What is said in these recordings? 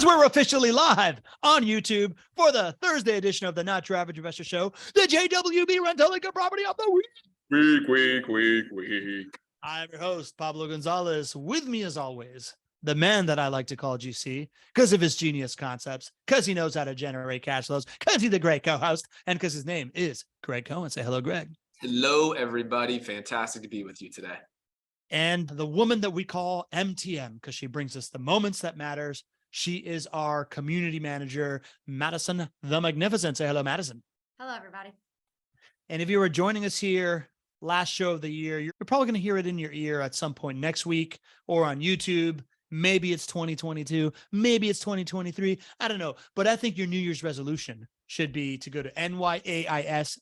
We're officially live on YouTube for the Thursday edition of the Not Your Average Investor Show, the JWB Rental Income Property of the Week. I'm your host, Pablo Gonzalez. With me, as always, the man that I like to call GC because of his genius concepts, because he knows how to generate cash flows, because he's a great co-host, and because his name is Gregg Cohen. Say hello, Greg. Hello, everybody. Fantastic to be with you today. And the woman that we call MTM, because she brings us the moments that matters. She is our community manager, Madison the Magnificent. Say hello, Madison. Hello, everybody. And if you were joining us here, last show of the year, you're probably going to hear it in your ear at some point next week or on YouTube. Maybe it's 2022. Maybe it's 2023. I don't know. But I think your New Year's resolution should be to go to nyais.com,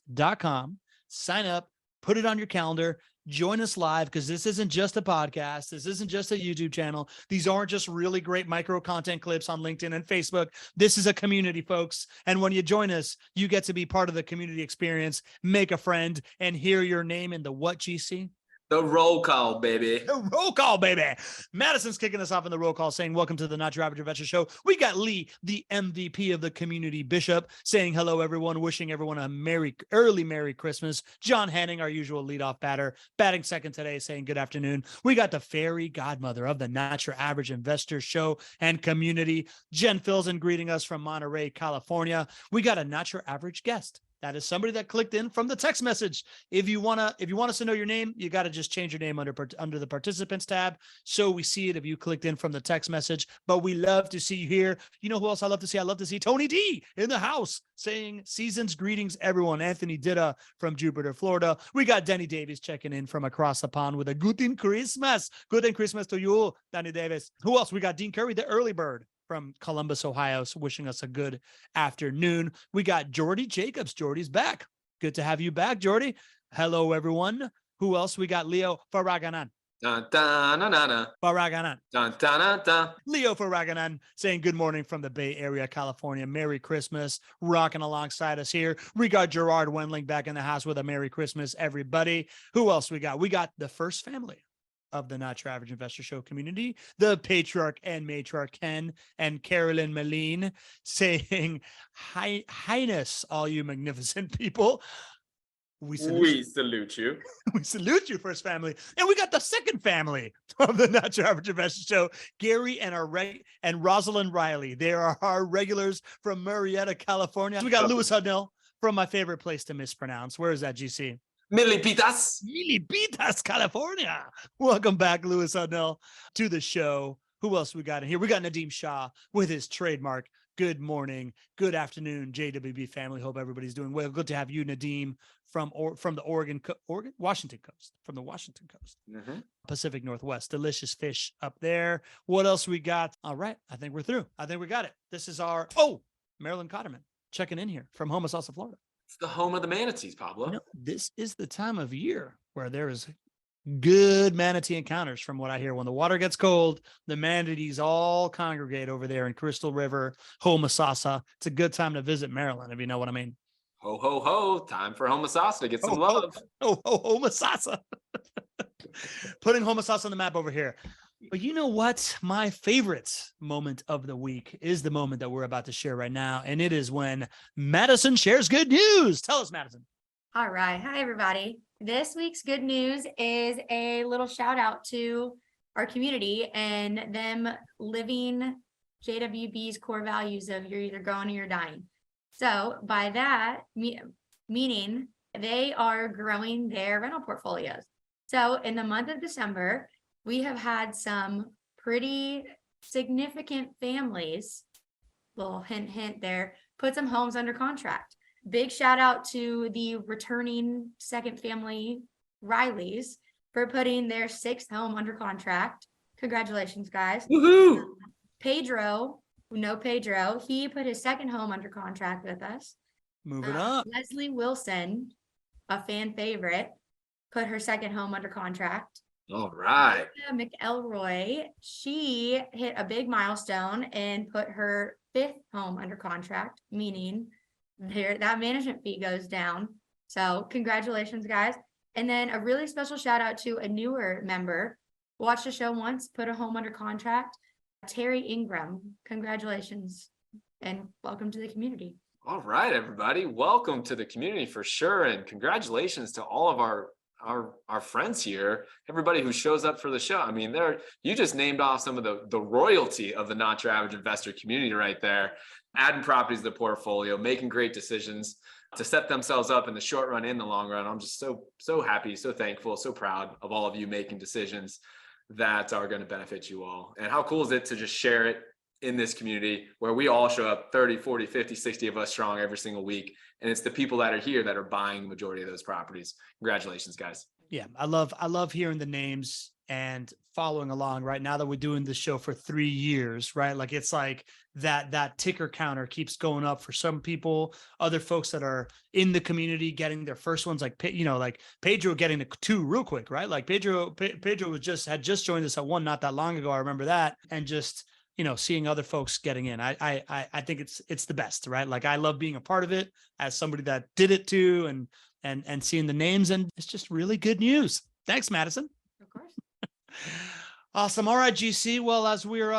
sign up, put it on your calendar. Join us live, because this isn't just a podcast. This isn't just a YouTube channel. These aren't just really great micro content clips on LinkedIn and Facebook. This is a community, folks. And when you join us, you get to be part of the community experience, make a friend, and hear your name in the what, GC? The roll call, baby. The roll call, baby. Madison's kicking us off in the roll call, saying, welcome to the Not Your Average Investor Show. We got Lee, the MVP of the community bishop, saying hello, everyone, wishing everyone a Merry Christmas. John Hanning, our usual leadoff batter, batting second today, saying good afternoon. We got the fairy godmother of the Not Your Average Investor Show and community, Jen Filson, greeting us from Monterey, California. We got a Not Your Average guest. That is somebody that clicked in from the text message. If you want us to know your name, you got to just change your name under the participants tab, so we see it if you clicked in from the text message. But we love to see you here. You know who else I love to see? I love to see Tony D in the house saying season's greetings, everyone. Anthony Ditta from Jupiter, Florida. We got Danny Davis checking in from across the pond with a Guten Christmas. Guten Christmas to you, Danny Davis. Who else? We got Dean Curry, the early bird from Columbus, Ohio, so wishing us a good afternoon. We got Jordy Jacobs. Jordy's back. Good to have you back, Jordy. Hello, everyone. Who else? We got Leo Faraganan. Dun, dun, dun, dun, dun. Faraganan. Dun, dun, dun, dun. Leo Faraganan saying good morning from the Bay Area, California. Merry Christmas. Rocking alongside us here. We got Gerard Wendling back in the house with a Merry Christmas, everybody. Who else we got? We got the first family of the Not Your Average Investor Show community, the patriarch and matriarch Ken and Carolyn Malene, saying, highness, all you magnificent people. We salute you. We salute you, first family. And we got the second family of the Not Your Average Investor Show, Gary and Rosalind Riley. They are our regulars from Murrieta, California. We got Lewis Hudnell from my favorite place to mispronounce. Where is that, GC? Milipitas, California. Welcome back, Lewis Hudnell, to the show. Who else we got in here? We got Nadeem Shah with his trademark good morning, good afternoon, JWB family. Hope everybody's doing well. Good to have you, Nadeem, from the Washington coast, Mm-hmm. Pacific Northwest. Delicious fish up there. What else we got? All right, I think we're through. I think we got it. This is our Marilyn Cotterman checking in here from Homosassa, Florida. It's the home of the manatees, Pablo. No, this is the time of year where there is good manatee encounters. From what I hear, when the water gets cold, the manatees all congregate over there in Crystal River, Homosassa. It's a good time to visit Maryland, if you know what I mean. Ho, ho, ho. Time for Homosassa to get some love. Homosassa. Putting Homosassa on the map over here. But you know what? My favorite moment of the week is the moment that we're about to share right now. And it is when Madison shares good news. Tell us, Madison. All right. Hi, everybody. This week's good news is a little shout out to our community and them living JWB's core values of you're either growing or you're dying. So by that, meaning they are growing their rental portfolios. So in the month of December, we have had some pretty significant families, little hint there, put some homes under contract. Big shout out to the returning second family Rileys for putting their 6th home under contract. Congratulations, guys. Woohoo! Pedro, he put his 2nd home under contract with us. Moving up. Leslie Wilson, a fan favorite, put her 2nd home under contract. All right. McElroy, she hit a big milestone and put her 5th home under contract, meaning that management fee goes down. So congratulations, guys. And then a really special shout out to a newer member. Watched the show once, put a home under contract. Terry Ingram, congratulations and welcome to the community. All right, everybody. Welcome to the community for sure. And congratulations to all of our friends here, everybody who shows up for the show. I mean, you just named off some of the royalty of the Not Your Average Investor community right there, adding properties to the portfolio, making great decisions to set themselves up in the short run and the long run. I'm just so happy, so thankful, so proud of all of you making decisions that are going to benefit you all. And how cool is it to just share it in this community where we all show up 30, 40, 50, 60 of us strong every single week. And it's the people that are here that are buying the majority of those properties. Congratulations, guys. Yeah, I love hearing the names and following along right now that we're doing this show for 3 years, right? Like it's like that ticker counter keeps going up for some people, other folks that are in the community getting their first ones, like, like Pedro getting the 2 real quick, right? Like Pedro had just joined us at 1 not that long ago. I remember that. And just, seeing other folks getting in, I think it's the best, right? Like I love being a part of it as somebody that did it too, and seeing the names, and it's just really good news. Thanks, Madison. Of course. Awesome. All right, GC. Well, as we're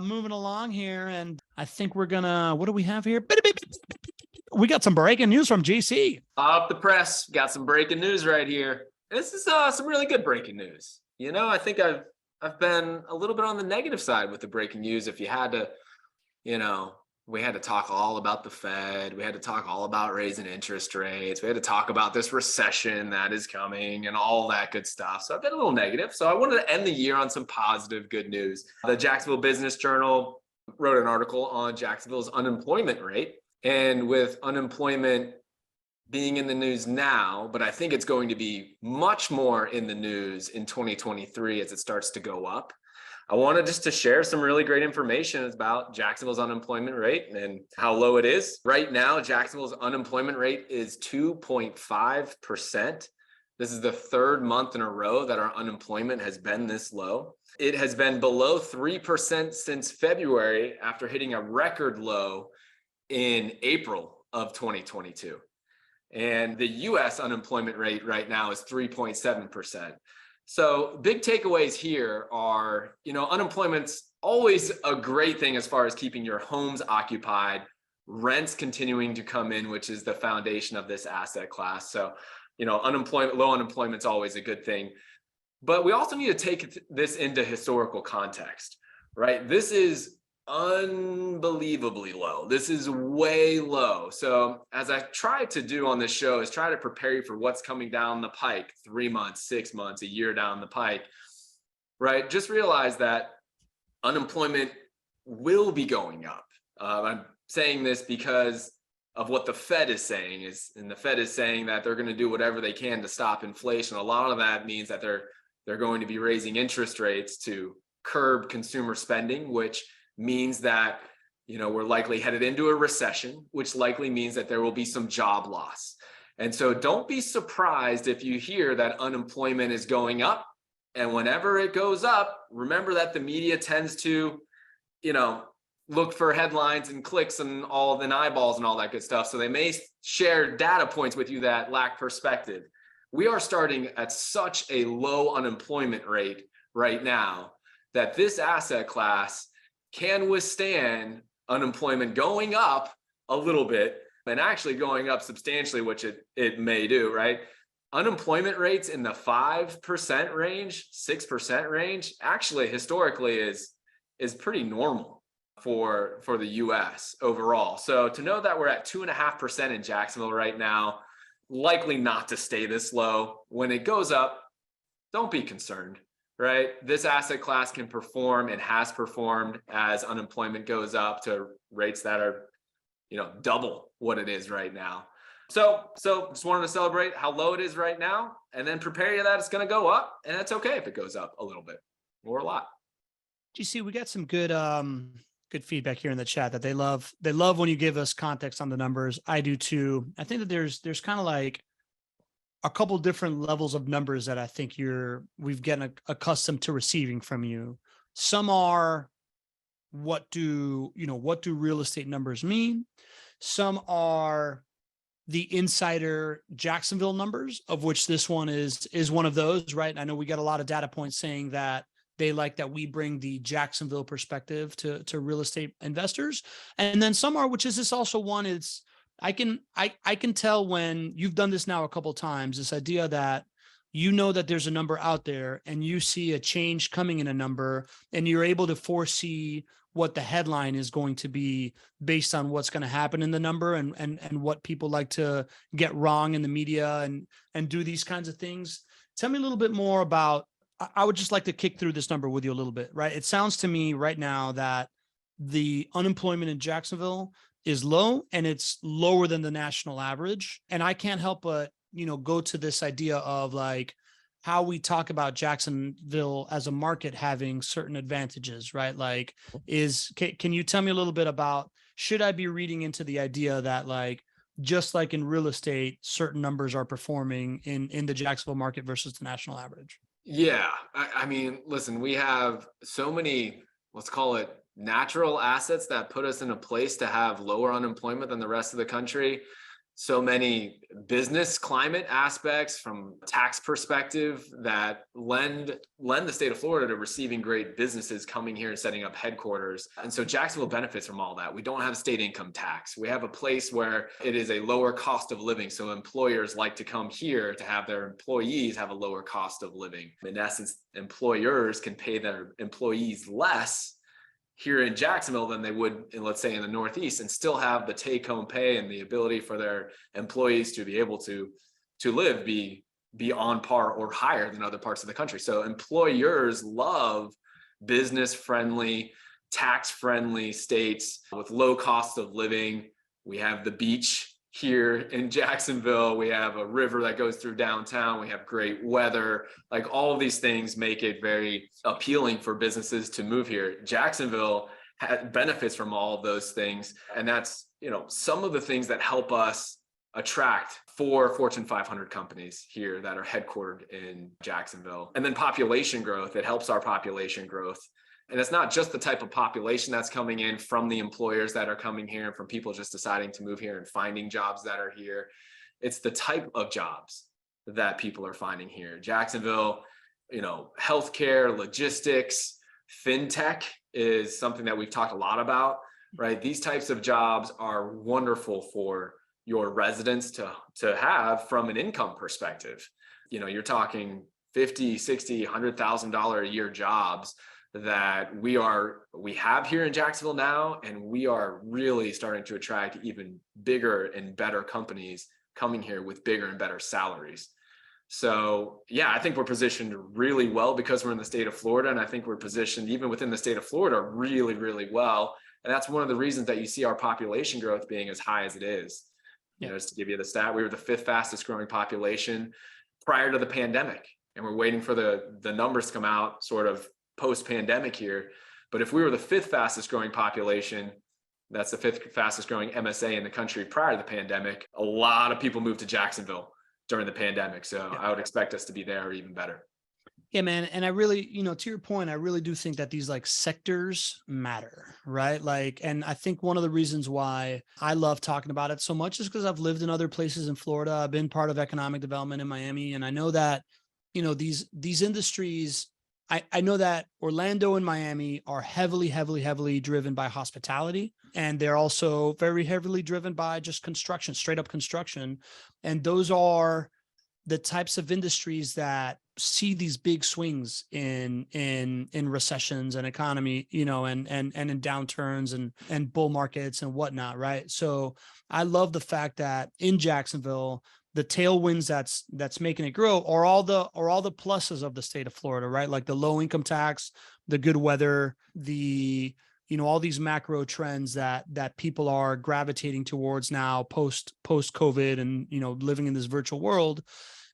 moving along here, and I think we're gonna, what do we have here? We got some breaking news from GC. Off the press, got some breaking news right here. This is some really good breaking news. I think I've been a little bit on the negative side with the breaking news. If you had to, we had to talk all about the Fed. We had to talk all about raising interest rates. We had to talk about this recession that is coming and all that good stuff. So I've been a little negative. So I wanted to end the year on some positive, good news. The Jacksonville Business Journal wrote an article on Jacksonville's unemployment rate. And with unemployment being in the news now, but I think it's going to be much more in the news in 2023 as it starts to go up. I wanted just to share some really great information about Jacksonville's unemployment rate and how low it is. Right now, Jacksonville's unemployment rate is 2.5%. This is the 3rd month in a row that our unemployment has been this low. It has been below 3% since February after hitting a record low in April of 2022. And the US unemployment rate right now is 3.7%. So big takeaways here are, unemployment's always a great thing as far as keeping your homes occupied, rents continuing to come in, which is the foundation of this asset class. So, low unemployment's always a good thing. But we also need to take this into historical context, right? This is unbelievably low. This is way low. So as I try to do on this show is try to prepare you for what's coming down the pike, 3 months, 6 months, a year down the pike, right? Just realize that unemployment will be going up. I'm saying this because of what the Fed is saying and the Fed is saying that they're going to do whatever they can to stop inflation. A lot of that means that they're going to be raising interest rates to curb consumer spending, which means that, we're likely headed into a recession, which likely means that there will be some job loss. And so don't be surprised if you hear that unemployment is going up. And whenever it goes up, remember that the media tends to, look for headlines and clicks and eyeballs and all that good stuff. So they may share data points with you that lack perspective. We are starting at such a low unemployment rate right now that this asset class can withstand unemployment going up a little bit and actually going up substantially, which it may do, right? Unemployment rates in the 5% range, 6% range, actually historically is pretty normal for the US overall. So to know that we're at 2.5% in Jacksonville right now, likely not to stay this low. When it goes up, don't be concerned. Right? This asset class can perform and has performed as unemployment goes up to rates that are, double what it is right now. So just wanted to celebrate how low it is right now and then prepare you that it's going to go up, and it's okay if it goes up a little bit or a lot. GC, we got some good feedback here in the chat that they love when you give us context on the numbers. I do too. I think that there's kind of like a couple different levels of numbers that I think we've gotten accustomed to receiving from you. Some are, what do real estate numbers mean? Some are the insider Jacksonville numbers, of which this one is one of those, right? I know we got a lot of data points saying that They like that we bring the Jacksonville perspective to real estate investors. And then some are, which is this also one is I can tell when you've done this now a couple of times, this idea that you know that there's a number out there and you see a change coming in a number and you're able to foresee what the headline is going to be based on what's going to happen in the number and what people like to get wrong in the media and do these kinds of things. Tell me a little bit more about, I would just like to kick through this number with you a little bit, right? It sounds to me right now that the unemployment in Jacksonville is low and it's lower than the national average. And I can't help but, go to this idea of like how we talk about Jacksonville as a market having certain advantages, right? Like can you tell me a little bit about, should I be reading into the idea that like, just like in real estate, certain numbers are performing in the Jacksonville market versus the national average? Yeah. I mean, listen, we have so many, let's call it natural assets that put us in a place to have lower unemployment than the rest of the country. So many business climate aspects from tax perspective that lend the state of Florida to receiving great businesses coming here and setting up headquarters. And so Jacksonville benefits from all that. We don't have state income tax. We have a place where it is a lower cost of living. So employers like to come here to have their employees have a lower cost of living. In essence, employers can pay their employees less here in Jacksonville than they would in, let's say, in the Northeast, and still have the take-home pay and the ability for their employees to be able to live, be on par or higher than other parts of the country. So employers love business-friendly, tax-friendly states with low cost of living. We have the beach here in Jacksonville. We have a river that goes through downtown. We have great weather. Like all of these things make it very appealing for businesses to move here. Jacksonville benefits from all of those things. And that's, some of the things that help us attract 4 Fortune 500 companies here that are headquartered in Jacksonville. And then population growth, it helps our population growth. And it's not just the type of population that's coming in from the employers that are coming here and from people just deciding to move here and finding jobs that are here. It's the type of jobs that people are finding here. Jacksonville, healthcare, logistics, fintech is something that we've talked a lot about, right? These types of jobs are wonderful for your residents to have from an income perspective. You're talking $50,000, $60,000, $100,000 a year jobs that we have here in Jacksonville now, and we are really starting to attract even bigger and better companies coming here with bigger and better salaries. So yeah, I think we're positioned really well because we're in the state of Florida, and I think we're positioned even within the state of Florida really, really well. And that's one of the reasons that you see our population growth being as high as it is. Just to give you the stat, we were the 5th fastest growing population prior to the pandemic, and we're waiting for the numbers to come out sort of post-pandemic here. But if we were the 5th fastest growing population, that's the 5th fastest growing MSA in the country prior to the pandemic, a lot of people moved to Jacksonville during the pandemic. So I would expect us to be there or even better. Yeah, man. And I really, to your point, I really do think that these like sectors matter, right? Like, and I think one of the reasons why I love talking about it so much is because I've lived in other places in Florida. I've been part of economic development in Miami. And I know that, these industries, I know that Orlando and Miami are heavily, heavily, heavily driven by hospitality. And they're also very heavily driven by just construction, straight up construction. And those are the types of industries that see these big swings in recessions and economy, and in downturns and bull markets and whatnot. Right. So I love the fact that in Jacksonville, the tailwinds that's making it grow are all the pluses of the state of Florida, right? Like the low income tax, the good weather, the, all these macro trends that people are gravitating towards now post COVID and, living in this virtual world.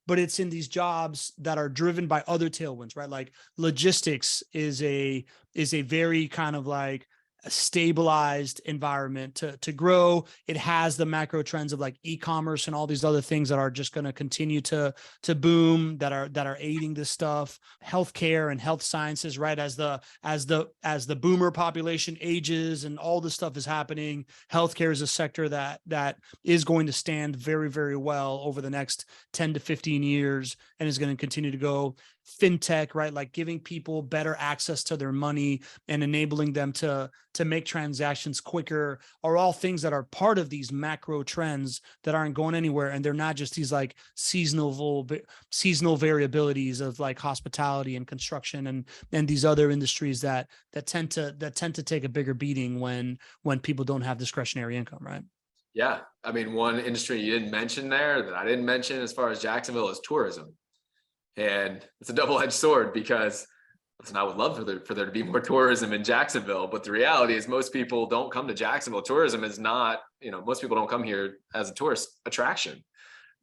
But it's in these jobs that are driven by other tailwinds, right? Like logistics is a very kind of like a stabilized environment to grow. It has the macro trends of like e-commerce and all these other things that are just going to continue to boom, that are aiding this stuff. Healthcare and health sciences, right? As the boomer population ages and all this stuff is happening, healthcare is a sector that is going to stand very, very well over the next 10 to 15 years and is going to continue to go. fintech, right? Like giving people better access to their money and enabling them to make transactions quicker are all things that are part of these macro trends that aren't going anywhere. And they're not just these like seasonal variabilities of like hospitality and construction and these other industries that tend to take a bigger beating when people don't have discretionary income, right? Yeah. I mean, one industry you didn't mention there that I didn't mention as far as Jacksonville is tourism. And it's a double-edged sword because listen, I would love for there to be more tourism in Jacksonville, but the reality is most people don't come to Jacksonville. Tourism is not, most people don't come here as a tourist attraction,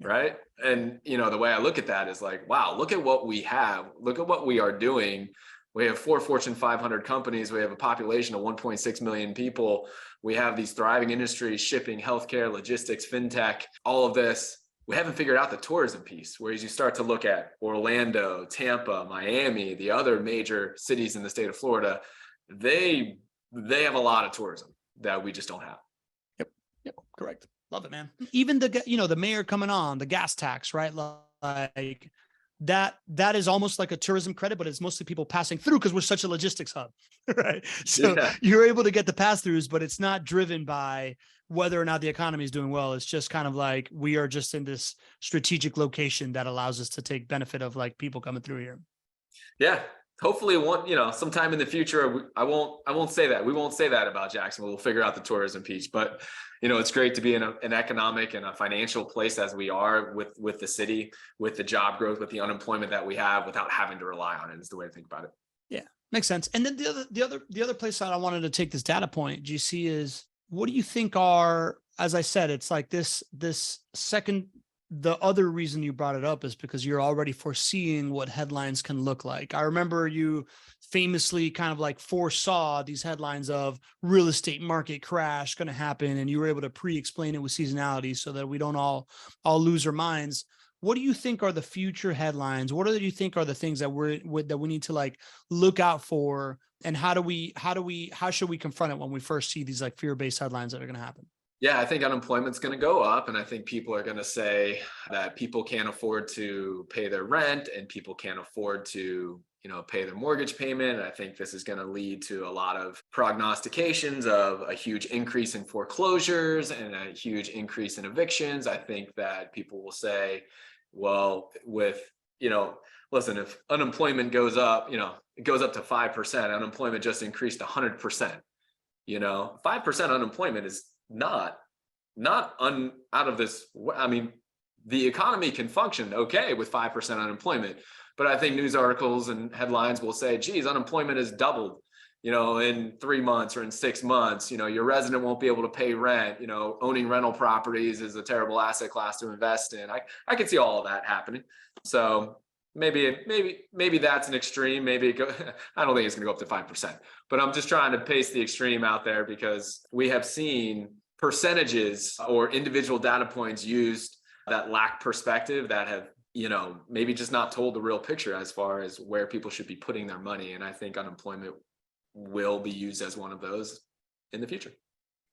right? And, the way I look at that is like, wow, look at what we have. Look at what we are doing. We have 4 Fortune 500 companies. We have a population of 1.6 million people. We have these thriving industries, shipping, healthcare, logistics, fintech, all of this. We haven't figured out the tourism piece, whereas you start to look at Orlando, Tampa, Miami, the other major cities in the state of Florida, they have a lot of tourism that we just don't have. Yep. Correct. Love it, man. Even the mayor coming on, the gas tax, right? Like that is almost like a tourism credit, but it's mostly people passing through because we're such a logistics hub, right? So you're able to get the pass-throughs, but it's not driven by whether or not the economy is doing well. It's just kind of like we are just in this strategic location that allows us to take benefit of like people coming through here. Yeah. Hopefully sometime in the future, I won't say that. We won't say that about Jacksonville. We'll figure out the tourism piece, but it's great to be in an economic and a financial place as we are with the city, with the job growth, with the unemployment that we have without having to rely on it is the way to think about it. Yeah, makes sense. And then the other place that I wanted to take this data point, GC, is what do you think are, as I said, it's like this second, the other reason you brought it up is because you're already foreseeing what headlines can look like. I remember you famously kind of like foresaw these headlines of real estate market crash going to happen, and you were able to pre-explain it with seasonality so that we don't all lose our minds. What do you think are the future headlines? What do you think are the things that we need to like look out for? And how should we confront it when we first see these like fear-based headlines that are going to happen? Yeah, I think unemployment's going to go up, and I think people are going to say that people can't afford to pay their rent and people can't afford to, pay their mortgage payment. I think this is going to lead to a lot of prognostications of a huge increase in foreclosures and a huge increase in evictions. I think that people will say, well, listen, if unemployment goes up, it goes up to 5%, unemployment just increased 100%. 5% unemployment is not out of this. I mean, the economy can function okay with 5% unemployment, but I think news articles and headlines will say, geez, unemployment has doubled, in 3 months or in 6 months. Your resident won't be able to pay rent. Owning rental properties is a terrible asset class to invest in. I can see all of that happening. So maybe that's an extreme. I don't think it's going to go up to 5%, but I'm just trying to pace the extreme out there because we have seen percentages or individual data points used that lack perspective, that have, maybe just not told the real picture as far as where people should be putting their money. And I think unemployment will be used as one of those in the future.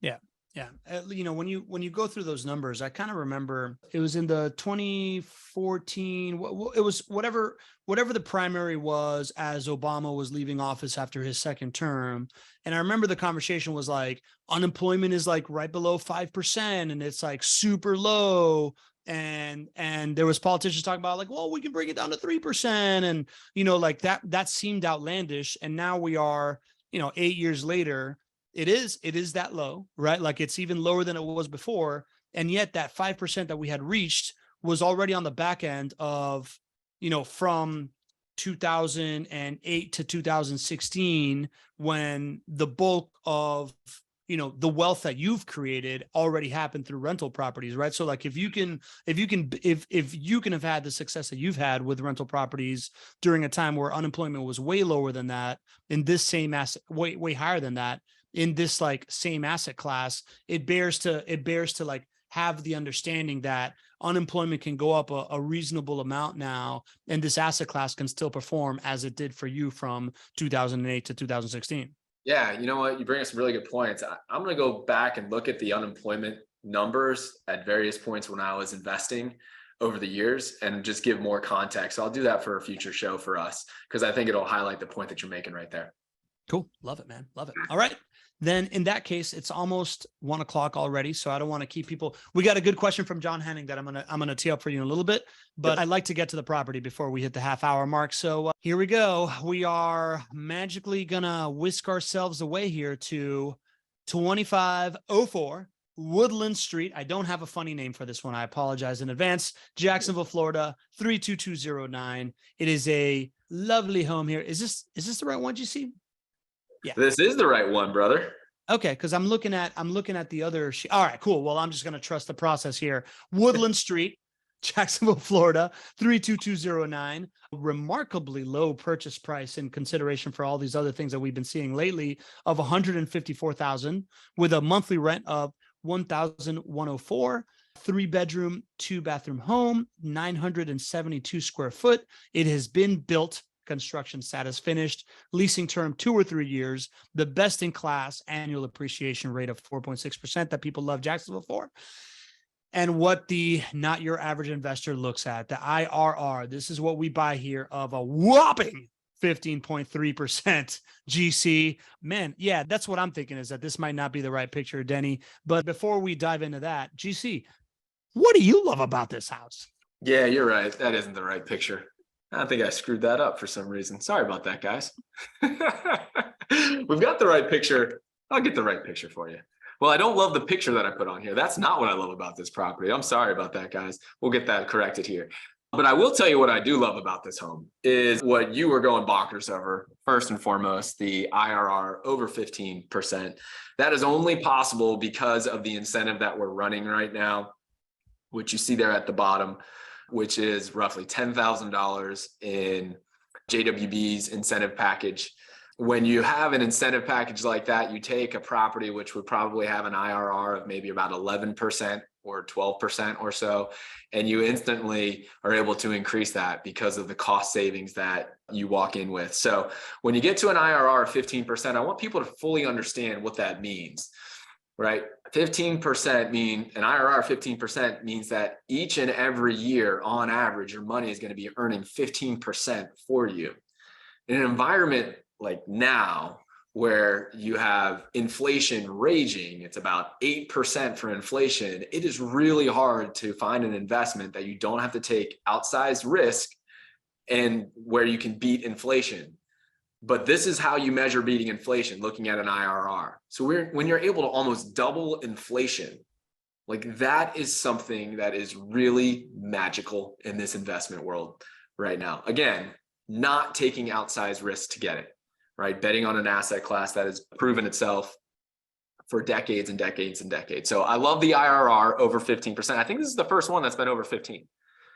Yeah. Yeah. When you go through those numbers, I kind of remember it was in the 2014, it was whatever the primary was as Obama was leaving office after his second term. And I remember the conversation was like, unemployment is like right below 5% and it's like super low. And there was politicians talking about like, well, we can bring it down to 3%. And, like that seemed outlandish. And now we are, 8 years later, it is that low, right? Like it's even lower than it was before. And yet that 5% that we had reached was already on the back end of, from 2008 to 2016, when the bulk of, the wealth that you've created already happened through rental properties, right? So like if you can have had the success that you've had with rental properties during a time where unemployment was way lower than that, in this same asset, way higher than that, in this like same asset class, it bears to like have the understanding that unemployment can go up a reasonable amount now, and this asset class can still perform as it did for you from 2008 to 2016. Yeah, you know what? You bring up some really good points. I'm going to go back and look at the unemployment numbers at various points when I was investing. over the years and just give more context. So I'll do that for a future show for us, because I think it'll highlight the point that you're making right there. Cool. Love it, man. Love it. All right. Then in that case, it's almost 1 o'clock already. So I don't want to keep people. We got a good question from John Henning that I'm going to tee up for you in a little bit, but I'd like to get to the property before we hit the half-hour mark. So here we go. We are magically going to whisk ourselves away here to 2504 Woodland Street. I don't have a funny name for this one. I apologize in advance. Jacksonville, Florida, 32209. It is a lovely home here. Is this the right one, GC? Yeah. This is the right one, brother. Okay, because I'm looking at the other. All right, cool. Well, I'm just going to trust the process here. Woodland Street, Jacksonville, Florida, 32209. Remarkably low purchase price in consideration for all these other things that we've been seeing lately of $154,000 with a monthly rent of $1,104. 3-bedroom, 2-bathroom home, 972 square foot. It has been built. Construction status finished, leasing term 2 or 3 years, the best in class annual appreciation rate of 4.6% that people love Jacksonville for. And what the not your average investor looks at, the IRR, this is what we buy here, of a whopping 15.3% GC. Man, yeah, that's what I'm thinking, is that this might not be the right picture, Denny. But before we dive into that, GC, what do you love about this house? Yeah, you're right. That isn't the right picture. I think I screwed that up for some reason. Sorry about that, guys. We've got the right picture. I'll get the right picture for you. Well, I don't love the picture that I put on here. That's not what I love about this property. I'm sorry about that, guys. We'll get that corrected here. But I will tell you what I do love about this home is what you were going bonkers over. First and foremost, the IRR over 15%. That is only possible because of the incentive that we're running right now, which you see there at the bottom, which is roughly $10,000 in JWB's incentive package. When you have an incentive package like that, you take a property which would probably have an IRR of maybe about 11% or 12% or so, and you instantly are able to increase that because of the cost savings that you walk in with. So when you get to an IRR of 15%, I want people to fully understand what that means. Right? 15% mean an IRR 15% means that each and every year on average, your money is going to be earning 15% for you. In an environment like now, where you have inflation raging, it's about 8% for inflation. It is really hard to find an investment that you don't have to take outsized risk and where you can beat inflation. But this is how you measure beating inflation, looking at an IRR. So when you're able to almost double inflation, like that is something that is really magical in this investment world right now. Again, not taking outsized risks to get it, right? Betting on an asset class that has proven itself for decades and decades and decades. So I love the IRR over 15%. I think this is the first one that's been over 15.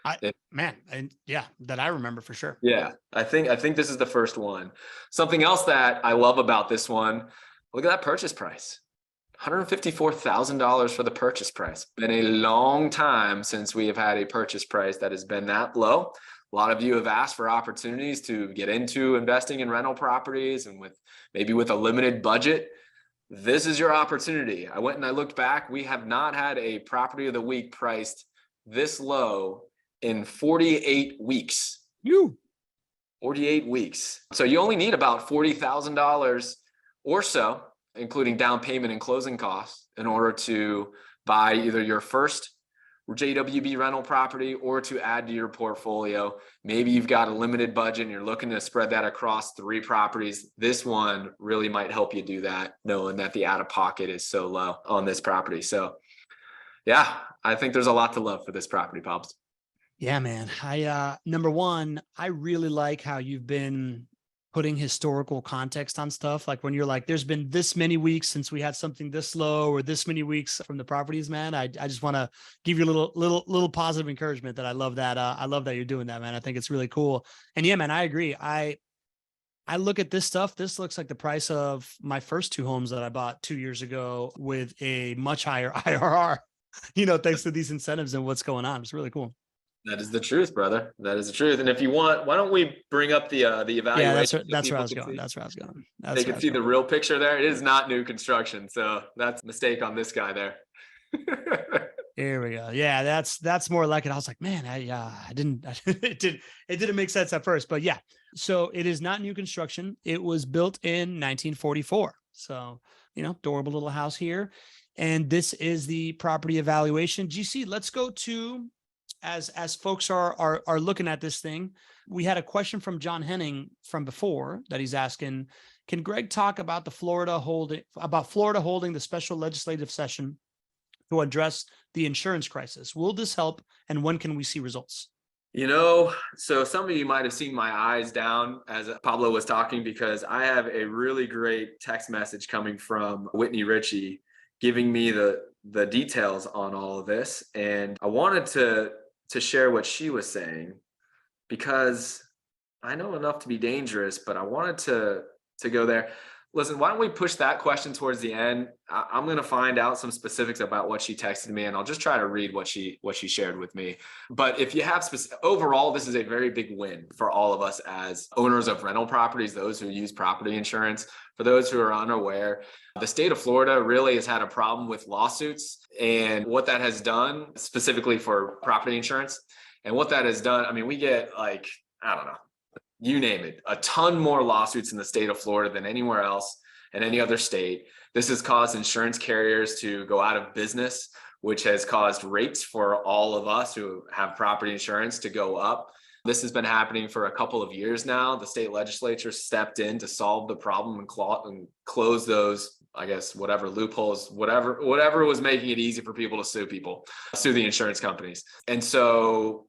That I remember for sure. Yeah, I think this is the first one. Something else that I love about this one, look at that purchase price. $154,000 for the purchase price. Been a long time since we have had a purchase price that has been that low. A lot of you have asked for opportunities to get into investing in rental properties and with a limited budget. This is your opportunity. I went and I looked back. We have not had a property of the week priced this low in 48 weeks. 48 weeks. So you only need about $40,000 or so, including down payment and closing costs, in order to buy either your first JWB rental property or to add to your portfolio. Maybe you've got a limited budget and you're looking to spread that across 3 properties. This one really might help you do that, knowing that the out-of-pocket is so low on this property. So yeah, I think there's a lot to love for this property, Pops. Yeah, man. Number one, I really like how you've been putting historical context on stuff. Like when you're like, there's been this many weeks since we had something this low, or this many weeks from the properties, man. I just want to give you a little positive encouragement that I love that. I love that you're doing that, man. I think it's really cool. And yeah, man, I agree. I look at this stuff. This looks like the price of my first 2 homes that I bought 2 years ago with a much higher IRR, thanks to these incentives and what's going on. It's really cool. That is the truth, brother. That is the truth. And if you want, why don't we bring up the evaluation? Yeah, that's where I was going. That's where I was going. They can see the real picture there. It is not new construction. So that's a mistake on this guy there. Here we go. Yeah, that's more like it. I was like, man, I didn't it didn't make sense at first, but yeah. So it is not new construction. It was built in 1944. So, adorable little house here. And this is the property evaluation. GC, let's go to as folks are looking at this thing. We had a question from John Henning from before that he's asking, can Gregg talk about Florida holding the special legislative session to address the insurance crisis? Will this help? And when can we see results? So some of you might have seen my eyes down as Pablo was talking, because I have a really great text message coming from Whitney Ritchie giving me the details on all of this. And I wanted to share what she was saying, because I know enough to be dangerous, but I wanted to go there. Listen, why don't we push that question towards the end? I'm going to find out some specifics about what she texted me, and I'll just try to read what she shared with me. But if you have overall, this is a very big win for all of us as owners of rental properties, those who use property insurance. For those who are unaware, the state of Florida really has had a problem with lawsuits, and what that has done specifically for property insurance. And what that has done, I mean, we get I don't know, you name it, a ton more lawsuits in the state of Florida than anywhere else in any other state. This has caused insurance carriers to go out of business, which has caused rates for all of us who have property insurance to go up. This has been happening for a couple of years now. The state legislature stepped in to solve the problem and close those, I guess, whatever loopholes, whatever was making it easy for people to sue the insurance companies. And so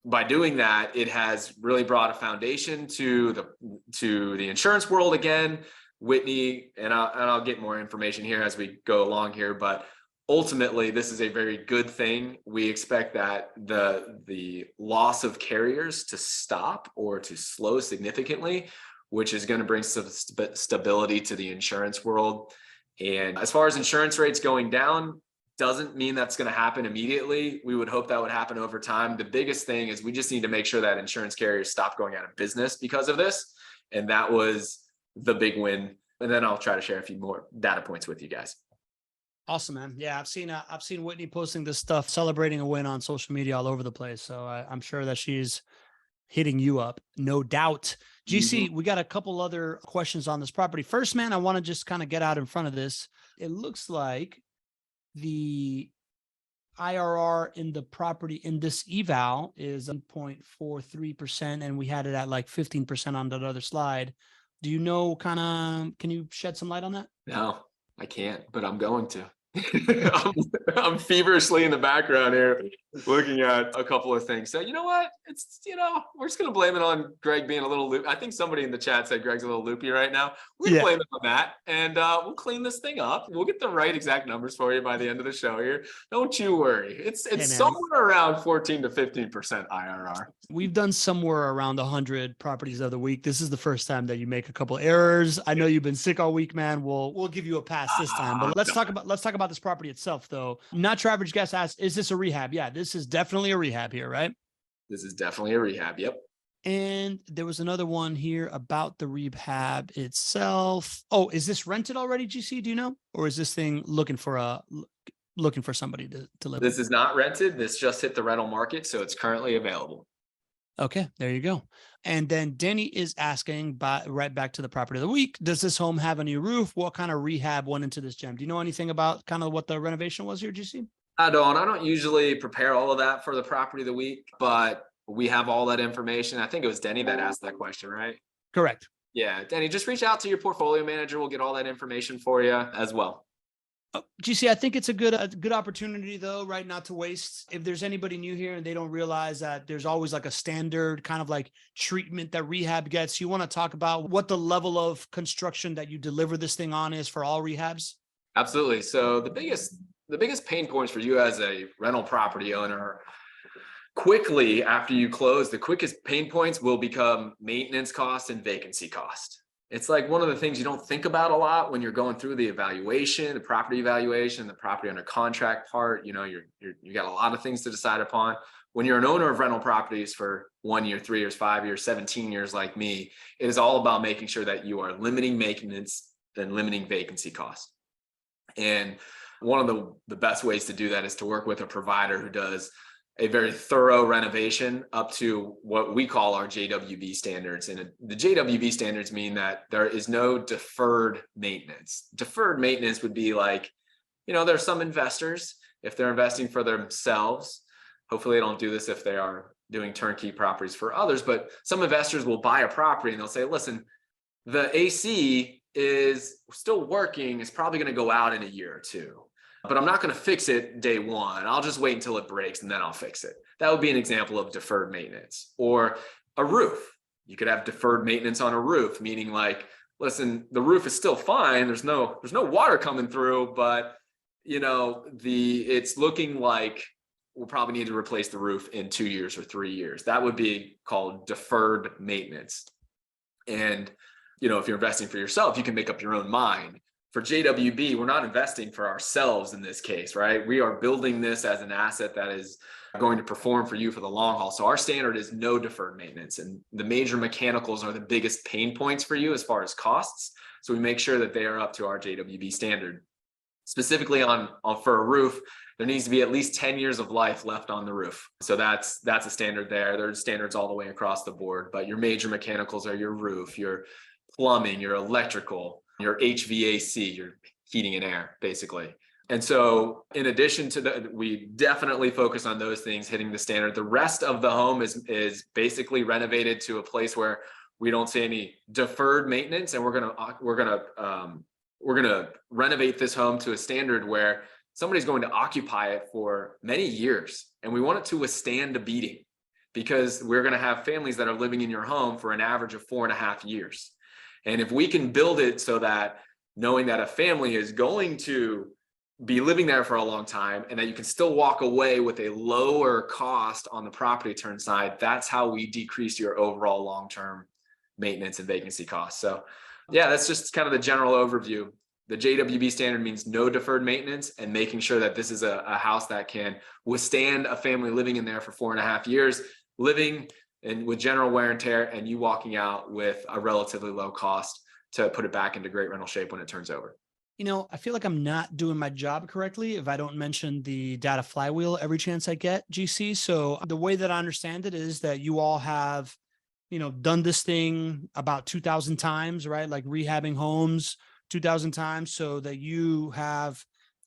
by doing that, it has really brought a foundation to the insurance world again. Whitney, and I'll get more information here as we go along here, but ultimately this is a very good thing. We expect that the loss of carriers to stop or to slow significantly, which is going to bring some stability to the insurance world. And as far as insurance rates going down, doesn't mean that's going to happen immediately. We would hope that would happen over time. The biggest thing is we just need to make sure that insurance carriers stop going out of business because of this. And that was the big win. And then I'll try to share a few more data points with you guys. Awesome, man. Yeah, I've seen Whitney posting this stuff, celebrating a win on social media all over the place. So I'm sure that she's hitting you up, no doubt. GC, we got a couple other questions on this property. First, man, I want to just kind of get out in front of this. It looks like the IRR in the property in this eval is 1.43%, and we had it at like 15% on that other slide. Do you know can you shed some light on that? No, I can't, but I'm going to. I'm feverishly in the background here looking at a couple of things. So you know what? It's, we're just going to blame it on Gregg being a little loopy. I think somebody in the chat said Gregg's a little loopy right now. We can blame it on that, and we'll clean this thing up. We'll get the right exact numbers for you by the end of the show here. Don't you worry. It's somewhere around 14 to 15% IRR. We've done somewhere around 100 properties of the week. This is the first time that you make a couple errors. I know you've been sick all week, man. We'll give you a pass this time. But let's talk about this property itself, though. Not Your Average Guest asks, is this a rehab? Yeah, this is definitely a rehab here, right? This is definitely a rehab. Yep. And there was another one here about the rehab itself. Oh, is this rented already, GC? Do you know? Or is this thing looking for somebody to live? This is not rented. This just hit the rental market, so it's currently available. Okay, there you go. And then Denny is asking, right back to the property of the week, does this home have a new roof? What kind of rehab went into this gem? Do you know anything about kind of what the renovation was here, GC? I don't usually prepare all of that for the property of the week, but we have all that information. I think it was Denny that asked that question, right? Correct. Yeah, Denny, just reach out to your portfolio manager. We'll get all that information for you as well. GC, I think it's a good opportunity, though, right? Not to waste. If there's anybody new here and they don't realize that there's always like a standard kind of like treatment that rehab gets, you want to talk about what the level of construction that you deliver this thing on is for all rehabs? Absolutely. So the biggest pain points for you as a rental property owner, quickly after you close, the quickest pain points will become maintenance cost and vacancy cost. It's like one of the things you don't think about a lot when you're going through the evaluation, the property evaluation, the property under contract part. You got a lot of things to decide upon. When you're an owner of rental properties for 1 year, 3 years, 5 years, 17 years like me, it is all about making sure that you are limiting maintenance and limiting vacancy cost. And One of the best ways to do that is to work with a provider who does a very thorough renovation up to what we call our JWB standards. And the JWB standards mean that there is no deferred maintenance. Deferred maintenance would be like, there are some investors, if they're investing for themselves, hopefully they don't do this if they are doing turnkey properties for others, but some investors will buy a property and they'll say, listen, the AC is still working. It's probably going to go out in a year or two, but I'm not going to fix it day one. I'll just wait until it breaks and then I'll fix it. That would be an example of deferred maintenance. Or a roof. You could have deferred maintenance on a roof, meaning like, listen, the roof is still fine. There's no water coming through, but it's looking like we'll probably need to replace the roof in 2 years or 3 years. That would be called deferred maintenance. And, if you're investing for yourself, you can make up your own mind. For JWB, we're not investing for ourselves in this case, right? We are building this as an asset that is going to perform for you for the long haul. So our standard is no deferred maintenance. And the major mechanicals are the biggest pain points for you as far as costs. So we make sure that they are up to our JWB standard. Specifically for a roof, there needs to be at least 10 years of life left on the roof. So that's a standard there. There's standards all the way across the board, but your major mechanicals are your roof, your plumbing, your electrical, your HVAC, your heating and air, basically. And so in addition to that, we definitely focus on those things, hitting the standard. The rest of the home is basically renovated to a place where we don't see any deferred maintenance, and we're gonna renovate this home to a standard where somebody's going to occupy it for many years, and we want it to withstand a beating, because we're going to have families that are living in your home for an average of 4.5 years. And if we can build it so that knowing that a family is going to be living there for a long time and that you can still walk away with a lower cost on the property turn side, that's how we decrease your overall long-term maintenance and vacancy costs. So yeah, that's just kind of the general overview. The JWB standard means no deferred maintenance, and making sure that this is a house that can withstand a family living in there for 4.5 years, living and with general wear and tear, and you walking out with a relatively low cost to put it back into great rental shape when it turns over. I feel like I'm not doing my job correctly if I don't mention the data flywheel every chance I get, GC. So the way that I understand it is that you all have, done this thing about 2,000 times, right? Like rehabbing homes 2,000 times, so that you have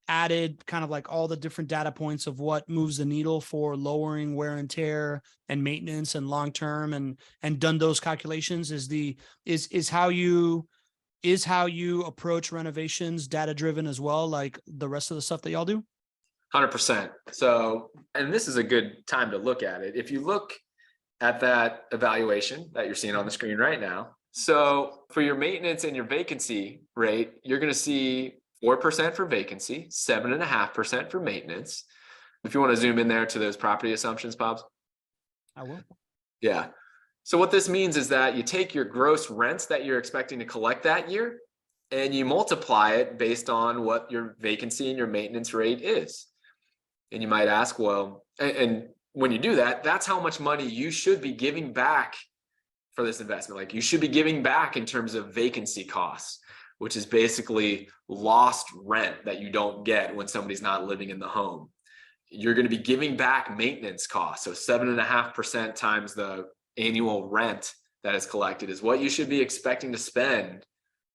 added kind of like all the different data points of what moves the needle for lowering wear and tear and maintenance and long-term, and done those calculations. Is how you approach renovations data driven as well, like the rest of the stuff that y'all do? 100%. So, and this is a good time to look at it. If you look at that evaluation that you're seeing on the screen right now, so for your maintenance and your vacancy rate, you're going to see 4% for vacancy, 7.5% for maintenance. If you want to zoom in there to those property assumptions, Pops. I will. Yeah. So what this means is that you take your gross rents that you're expecting to collect that year, and you multiply it based on what your vacancy and your maintenance rate is. And you might ask, well, and when you do that, that's how much money you should be giving back for this investment. Like, you should be giving back in terms of vacancy costs, which is basically lost rent that you don't get when somebody's not living in the home. You're going to be giving back maintenance costs. So 7.5% times the annual rent that is collected is what you should be expecting to spend.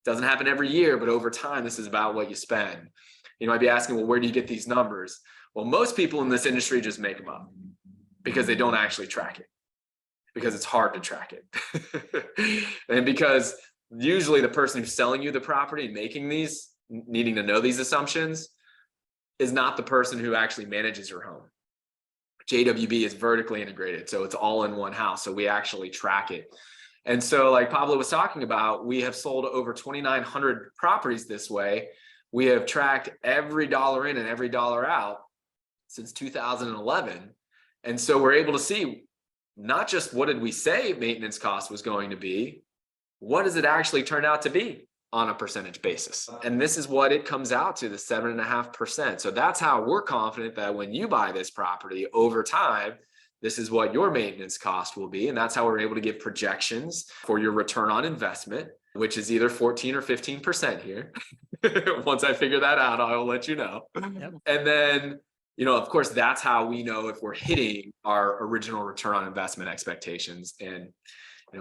Doesn't happen every year, but over time, this is about what you spend. You might be asking, well, where do you get these numbers? Well, most people in this industry just make them up because they don't actually track it, because it's hard to track it. And because usually the person who's selling you the property and making these, needing to know these assumptions, is not the person who actually manages your home. JWB is vertically integrated, so it's all in one house. So we actually track it. And so, like Pablo was talking about, we have sold over 2,900 properties this way. We have tracked every dollar in and every dollar out since 2011. And so we're able to see not just what did we say maintenance cost was going to be, what does it actually turn out to be on a percentage basis? And this is what it comes out to, the 7.5%. So that's how we're confident that when you buy this property over time, this is what your maintenance cost will be. And that's how we're able to give projections for your return on investment, which is either 14 or 15% here. Once I figure that out, I will let you know. Yep. And then, of course, that's how we know if we're hitting our original return on investment expectations. And,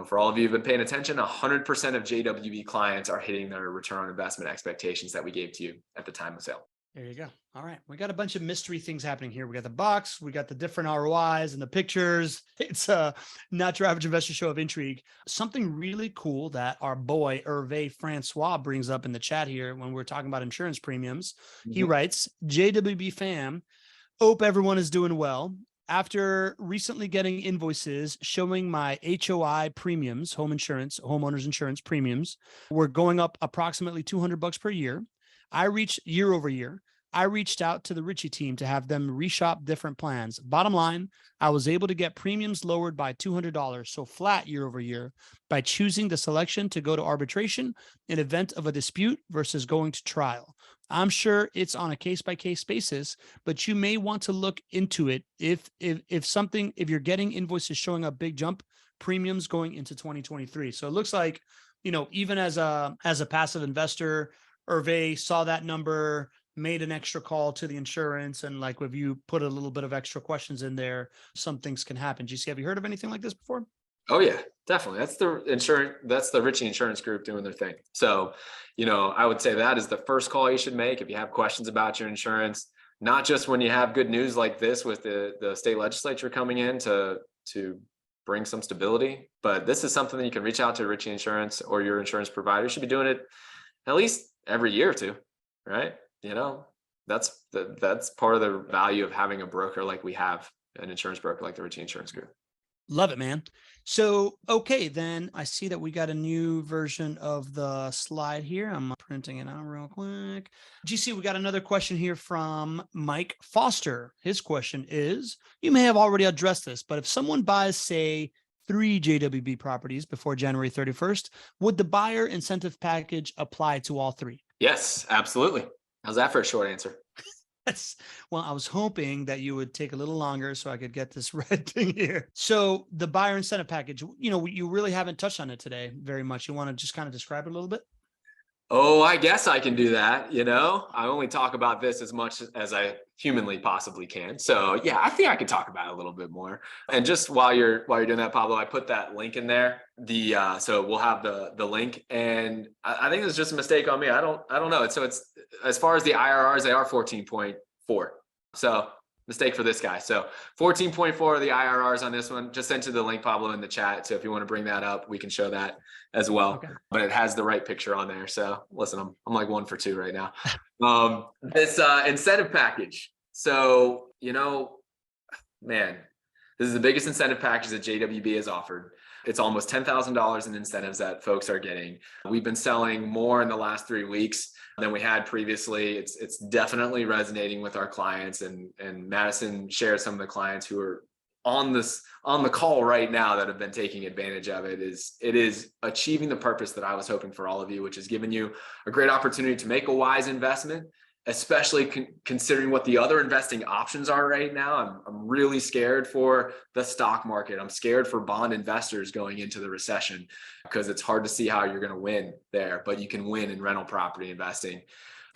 for all of you who've been paying attention, 100% of JWB clients are hitting their return on investment expectations that we gave to you at the time of sale. There you go. All right. We got a bunch of mystery things happening here. We got the box, we got the different ROIs and the pictures. It's a Not Your Average Investor show of intrigue. Something really cool that our boy Hervé Francois brings up in the chat here when we're talking about insurance premiums. He writes, JWB fam, hope everyone is doing well. After recently getting invoices showing my HOI premiums, homeowners insurance premiums, were going up approximately $200 per year. Year over year. I reached out to the Ritchie team to have them reshop different plans. Bottom line, I was able to get premiums lowered by $200, so flat year over year, by choosing the selection to go to arbitration in event of a dispute versus going to trial. I'm sure it's on a case-by-case basis, but you may want to look into it if you're getting invoices showing a big jump premiums going into 2023. So it looks like, even as a passive investor, Hervé saw that number, made an extra call to the insurance, and like if you put a little bit of extra questions in there, some things can happen. GC, have you heard of anything like this before? Oh yeah, definitely. That's the Ritchie Insurance Group doing their thing. So, I would say that is the first call you should make if you have questions about your insurance, not just when you have good news like this with the state legislature coming in to bring some stability, but this is something that you can reach out to Ritchie Insurance or your insurance provider. You should be doing it at least every year or two, right? That's part of the value of having a broker like we have, an insurance broker like the Ritchie Insurance Group. Love it, man. So, okay, then I see that we got a new version of the slide here. I'm printing it out real quick. GC, we got another question here from Mike Foster. His question is, you may have already addressed this, but if someone buys, say, 3 JWB properties before January 31st, would the buyer incentive package apply to all 3? Yes, absolutely. How's that for a short answer? Well, I was hoping that you would take a little longer so I could get this red thing here. So the buyer incentive package, you really haven't touched on it today very much. You want to just kind of describe it a little bit? Oh, I guess I can do that. I only talk about this as much as I humanly possibly can. So yeah, I think I can talk about it a little bit more. And just while you're doing that, Pablo, I put that link in there. So we'll have the link, and I think it's just a mistake on me. I don't know. So it's, as far as the IRRs, they are 14.4. So mistake for this guy. So 14.4 are the IRRs on this one. Just sent you the link, Pablo, in the chat. So if you want to bring that up, we can show that as well. Okay. But it has the right picture on there. So listen, I'm like 1 for 2 right now. This incentive package. So, man, this is the biggest incentive package that JWB has offered. It's almost $10,000 in incentives that folks are getting. We've been selling more in the last 3 weeks than we had previously. It's definitely resonating with our clients, and Madison shared some of the clients who are on the call right now that have been taking advantage of it. It is achieving the purpose that I was hoping for all of you, which is giving you a great opportunity to make a wise investment, especially considering what the other investing options are right now. I'm really scared for the stock market. I'm scared for bond investors going into the recession, because it's hard to see how you're going to win there, but you can win in rental property investing.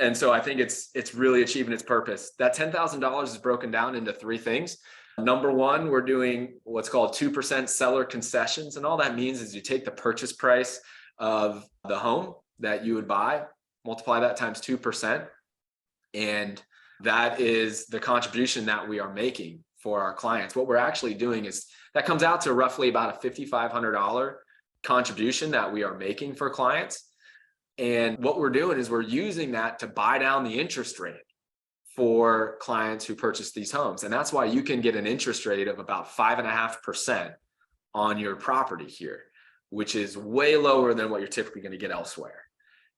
And so I think it's really achieving its purpose. That $10,000 is broken down into 3 things. Number 1, we're doing what's called 2% seller concessions. And all that means is you take the purchase price of the home that you would buy, multiply that times 2%. And that is the contribution that we are making for our clients. What we're actually doing is that comes out to roughly about a $5,500 contribution that we are making for clients. And what we're doing is we're using that to buy down the interest rate for clients who purchase these homes. And that's why you can get an interest rate of about 5.5% on your property here, which is way lower than what you're typically going to get elsewhere.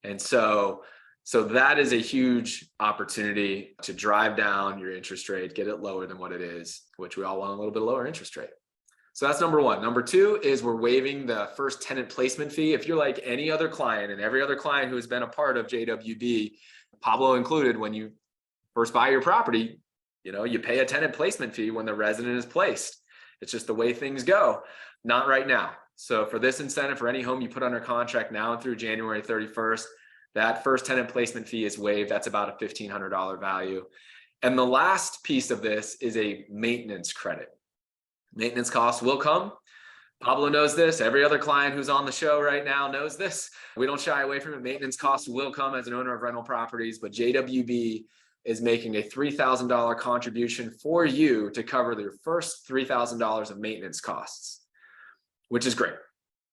And so that is a huge opportunity to drive down your interest rate, get it lower than what it is, which we all want a little bit lower interest rate. So that's number 1. Number 2 is we're waiving the first tenant placement fee. If you're like any other client and every other client who has been a part of JWB, Pablo included, when you first buy your property, you pay a tenant placement fee when the resident is placed. It's just the way things go. Not right now. So for this incentive, for any home you put under contract now and through January 31st, That first tenant placement fee is waived. That's about a $1,500 value. And the last piece of this is a maintenance credit. Maintenance costs will come. Pablo knows this. Every other client who's on the show right now knows this. We don't shy away from it. Maintenance costs will come as an owner of rental properties, but JWB is making a $3,000 contribution for you to cover your first $3,000 of maintenance costs, which is great.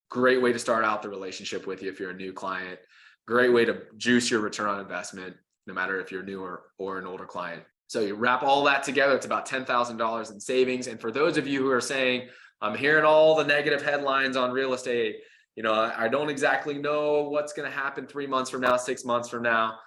Great way to start out the relationship with you if you're a new client. Great way to juice your return on investment, no matter if you're newer or an older client. So you wrap all that together, it's about $10,000 in savings. And for those of you who are saying, I'm hearing all the negative headlines on real estate, I don't exactly know what's going to happen 3 months from now, 6 months from now.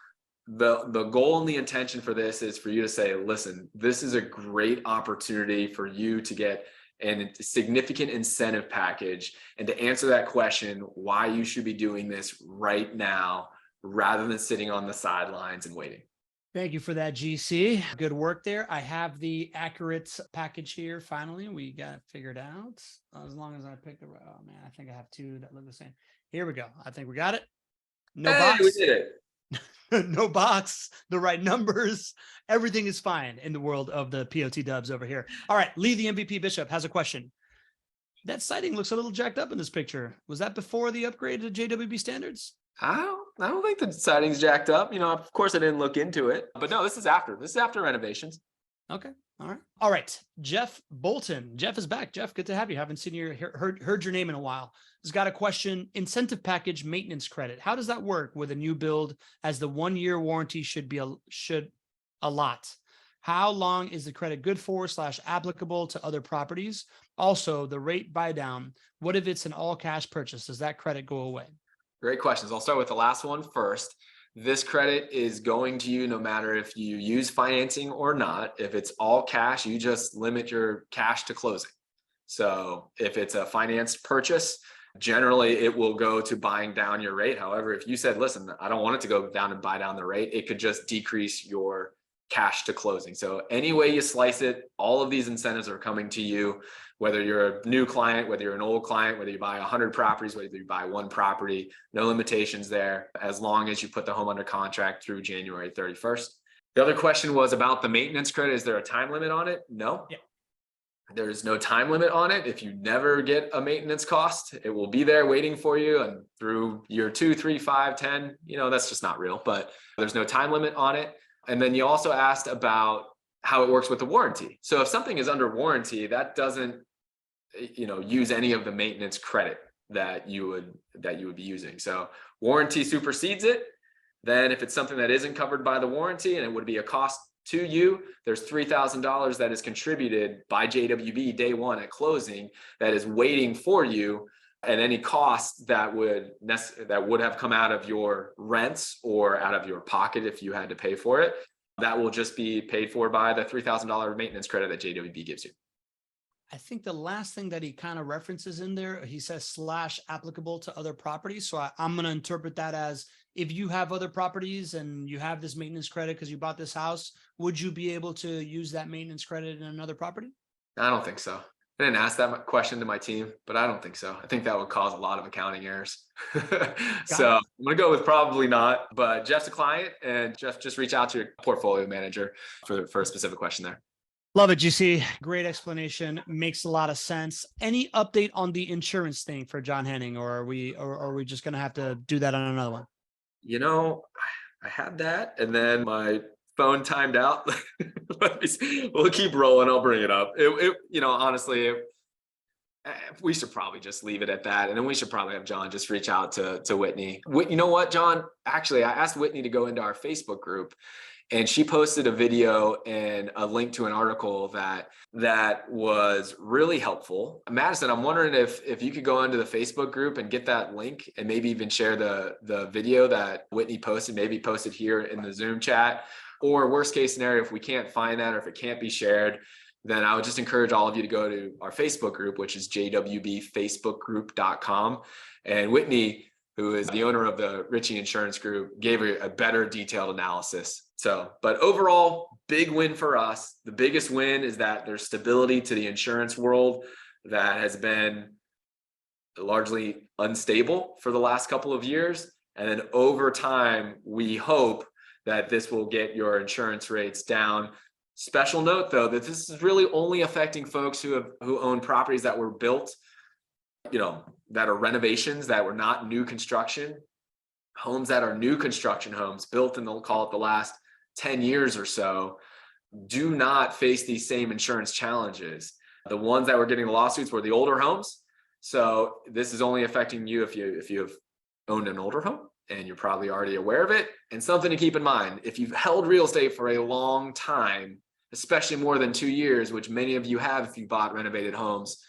The goal and the intention for this is for you to say, listen, this is a great opportunity for you to get a significant incentive package, and to answer that question, why you should be doing this right now rather than sitting on the sidelines and waiting. Thank you for that, GC. Good work there. I have the accurate package here. Finally, we got it figured out. As long as I picked oh man, I think I have two that look the same. Here we go. I think we got it. No box. We did it. No box, the right numbers. Everything is fine in the world of the POT dubs over here. All right. Lee, the MVP Bishop, has a question. That siding looks a little jacked up in this picture. Was that before the upgrade to JWB standards? I don't think the siding's jacked up. Of course I didn't look into it, but no, this is after renovations. Okay. All right. Jeff Bolton. Jeff is back. Jeff, good to have you. Haven't seen you, heard your name in a while. He's got a question. Incentive package maintenance credit. How does that work with a new build, as the 1-year warranty should a lot? How long is the credit good for / applicable to other properties? Also, the rate buy down. What if it's an all cash purchase? Does that credit go away? Great questions. I'll start with the last one first. This credit is going to you no matter if you use financing or not. If it's all cash, you just limit your cash to closing. So if it's a financed purchase, generally it will go to buying down your rate. However, if you said, listen, I don't want it to go down and buy down the rate, it could just decrease your cash to closing. So any way you slice it, all of these incentives are coming to you, whether you're a new client, whether you're an old client, whether you buy 100 properties, whether you buy one property, no limitations there, as long as you put the home under contract through January 31st. The other question was about the maintenance credit. Is there a time limit on it? No. Yeah. There's no time limit on it. If you never get a maintenance cost, it will be there waiting for you. And through year 2, 3, 5, 10, that's just not real, but there's no time limit on it. And then you also asked about how it works with the warranty. So if something is under warranty, that doesn't, use any of the maintenance credit that you would be using. So warranty supersedes it. Then if it's something that isn't covered by the warranty and it would be a cost to you, there's $3,000 that is contributed by JWB day one at closing that is waiting for you. And any costs that would have come out of your rents or out of your pocket if you had to pay for it, that will just be paid for by the $3,000 maintenance credit that JWB gives you. I think the last thing that he kind of references in there, he says / applicable to other properties. So I'm going to interpret that as, if you have other properties and you have this maintenance credit because you bought this house, would you be able to use that maintenance credit in another property? I don't think so. I didn't ask that question to my team, but I don't think so. I think that would cause a lot of accounting errors. So I'm going to go with probably not, but Jeff's a client, and Jeff, just reach out to your portfolio manager for a specific question there. Love it, GC. Great explanation. Makes a lot of sense. Any update on the insurance thing for John Henning, or are we just going to have to do that on another one? I had that, and then my phone timed out. We'll keep rolling. I'll bring it up. Honestly, we should probably just leave it at that. And then we should probably have John just reach out to Whitney. You know what, John? Actually, I asked Whitney to go into our Facebook group, and she posted a video and a link to an article that was really helpful. Madison, I'm wondering if you could go into the Facebook group and get that link and maybe even share the video that Whitney posted, maybe post it here in the Zoom chat. Or worst case scenario, if we can't find that or if it can't be shared, then I would just encourage all of you to go to our Facebook group, which is jwbfacebookgroup.com. And Whitney, who is the owner of the Ritchie Insurance Group, gave her a better detailed analysis. But overall, big win for us. The biggest win is that there's stability to the insurance world that has been largely unstable for the last couple of years. And then over time, we hope that this will get your insurance rates down. Special note though, that this is really only affecting folks who own properties that were built, that are renovations, that were not new construction. Homes that are new construction homes built in the, call it the last 10 years or so, do not face these same insurance challenges. The ones that were getting the lawsuits were the older homes. So this is only affecting you if you have owned an older home, and you're probably already aware of it. And something to keep in mind, if you've held real estate for a long time, especially more than 2 years, which many of you have if you bought renovated homes,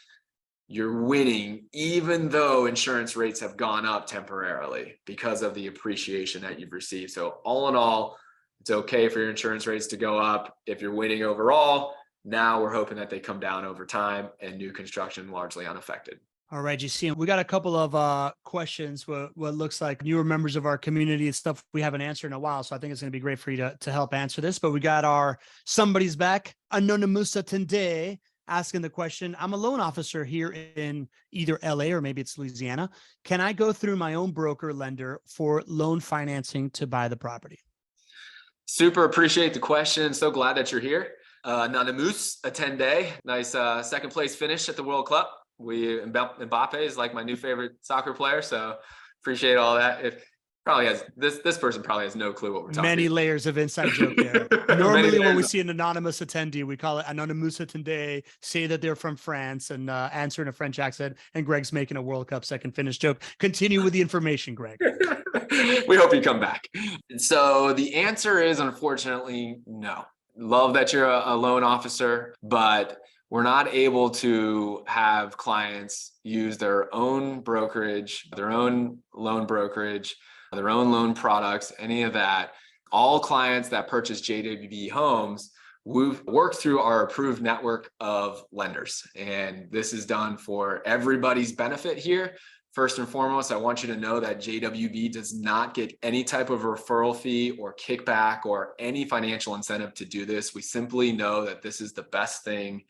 you're winning even though insurance rates have gone up temporarily because of the appreciation that you've received. So all in all, it's okay for your insurance rates to go up if you're winning overall. Now we're hoping that they come down over time and new construction largely unaffected. All right, GC, we got a couple of questions, what looks like newer members of our community and stuff we haven't answered in a while. So I think it's going to be great for you to help answer this. But we got our somebody's back, Anonymousa Tende, asking the question, I'm a loan officer here in either LA or maybe it's Louisiana. Can I go through my own broker lender for loan financing to buy the property? Super appreciate the question. So glad that you're here. Anonymousa Tende, nice second place finish at the World Cup. Mbappe is like my new favorite soccer player, so appreciate all that. It probably has this person probably has no clue what we're talking about. Many layers of inside joke there. Normally when we see an anonymous attendee, we call it anonymous attendee, say that they're from France and answer in a French accent, and Greg's making a World Cup second finish joke. Continue with the information, Gregg. We hope you come back. So the answer is unfortunately no. Love that you're a loan officer, but we're not able to have clients use their own brokerage, their own loan brokerage, their own loan products, any of that. All clients that purchase JWB homes, we've worked through our approved network of lenders. And this is done for everybody's benefit here. First and foremost, I want you to know that JWB does not get any type of referral fee or kickback or any financial incentive to do this. We simply know that this is the best thing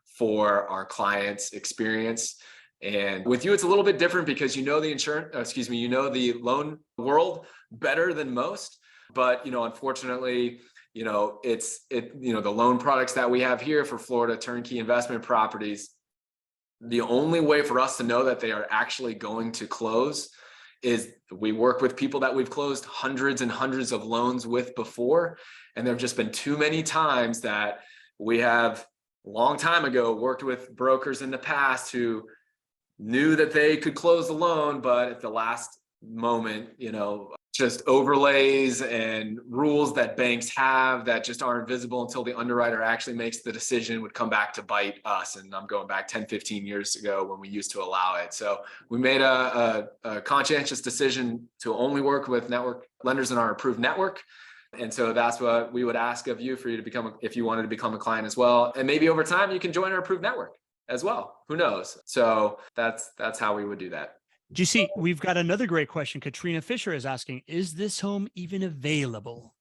for our clients' experience. And with you, it's a little bit different because you know the loan world better than most. But unfortunately, the loan products that we have here for Florida turnkey investment properties, the only way for us to know that they are actually going to close is we work with people that we've closed hundreds and hundreds of loans with before. And there have just been too many times that we have long time ago worked with brokers in the past who knew that they could close the loan, but at the last moment, just overlays and rules that banks have that just aren't visible until the underwriter actually makes the decision would come back to bite us. And I'm going back 10, 15 years ago when we used to allow it. So we made a conscientious decision to only work with network lenders in our approved network. And so that's what we would ask of you for you to become, if you wanted to become a client as well. And maybe over time, you can join our approved network as well. Who knows? So that's how we would do that. GC, we've got another great question. Katrina Fisher is asking, is this home even available?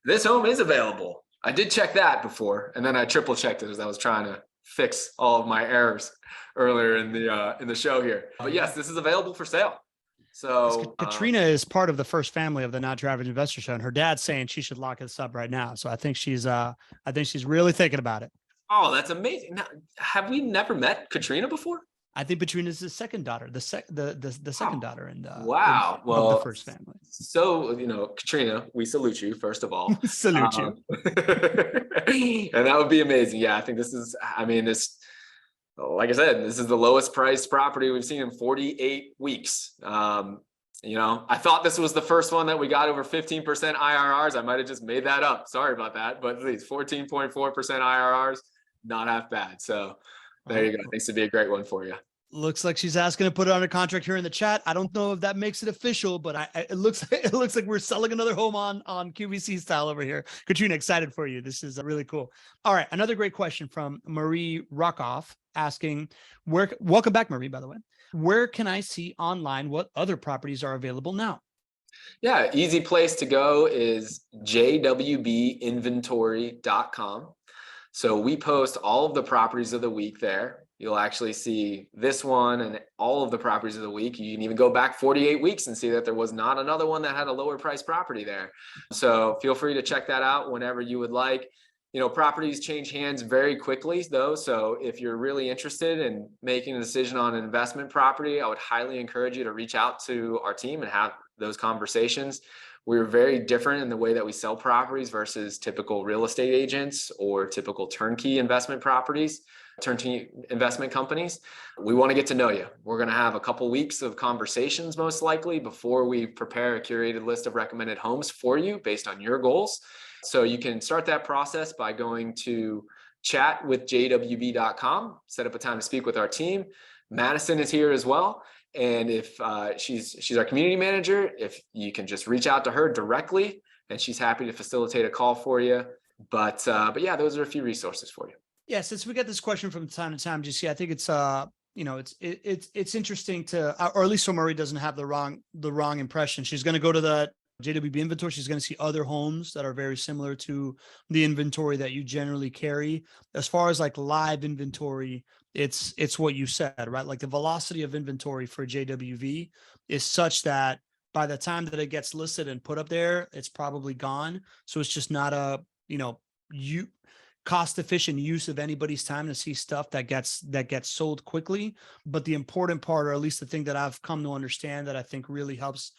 This home is available. I did check that before, and then I triple checked it as I was trying to fix all of my errors earlier in the show here. But yes, this is available for sale. So Katrina is part of the first family of the Not Your Average Investor Show, and her dad's saying she should lock this up right now. So I think she's really thinking about it. Oh, that's amazing. Now, have we never met Katrina before? I think Katrina's the second daughter, the second daughter in the well, of the first family. So Katrina, we salute you first of all. Salute you. And that would be amazing. Yeah, I think this is. Like I said, this is the lowest priced property we've seen in 48 weeks. I thought this was the first one that we got over 15% IRRs. I might have just made that up. Sorry about that, but at least 14.4% IRRs, not half bad. So there you go. Thanks to be a great one for you. Looks like she's asking to put it under contract here in the chat. I don't know if that makes it official, but it looks like we're selling another home on QVC style over here. Katrina, excited for you. This is really cool. All right, another great question from Marie Rockoff asking, welcome back, Marie, by the way. Where can I see online what other properties are available now? Yeah, easy place to go is jwbinventory.com. So we post all of the properties of the week there. You'll actually see this one and all of the properties of the week. You can even go back 48 weeks and see that there was not another one that had a lower price property there. So feel free to check that out whenever you would like. Properties change hands very quickly though. So if you're really interested in making a decision on an investment property, I would highly encourage you to reach out to our team and have those conversations. We're very different in the way that we sell properties versus typical real estate agents or typical turnkey investment companies. We want to get to know you. We're going to have a couple weeks of conversations most likely before we prepare a curated list of recommended homes for you based on your goals. So you can start that process by going to chatwithjwb.com, set up a time to speak with our team. Madison is here as well. And if she's our community manager, if you can just reach out to her directly, and she's happy to facilitate a call for you. But yeah, those are a few resources for you. Yeah, since we get this question from time to time, JC, I think it's it's interesting to, or at least so Marie doesn't have the wrong impression. She's going to go to the JWB inventory. She's going to see other homes that are very similar to the inventory that you generally carry. As far as like live inventory, it's what you said, right? Like the velocity of inventory for JWB is such that by the time that it gets listed and put up there, it's probably gone. So it's just not a, cost efficient use of anybody's time to see stuff that gets sold quickly. But the important part, or at least the thing that I've come to understand that I think really helped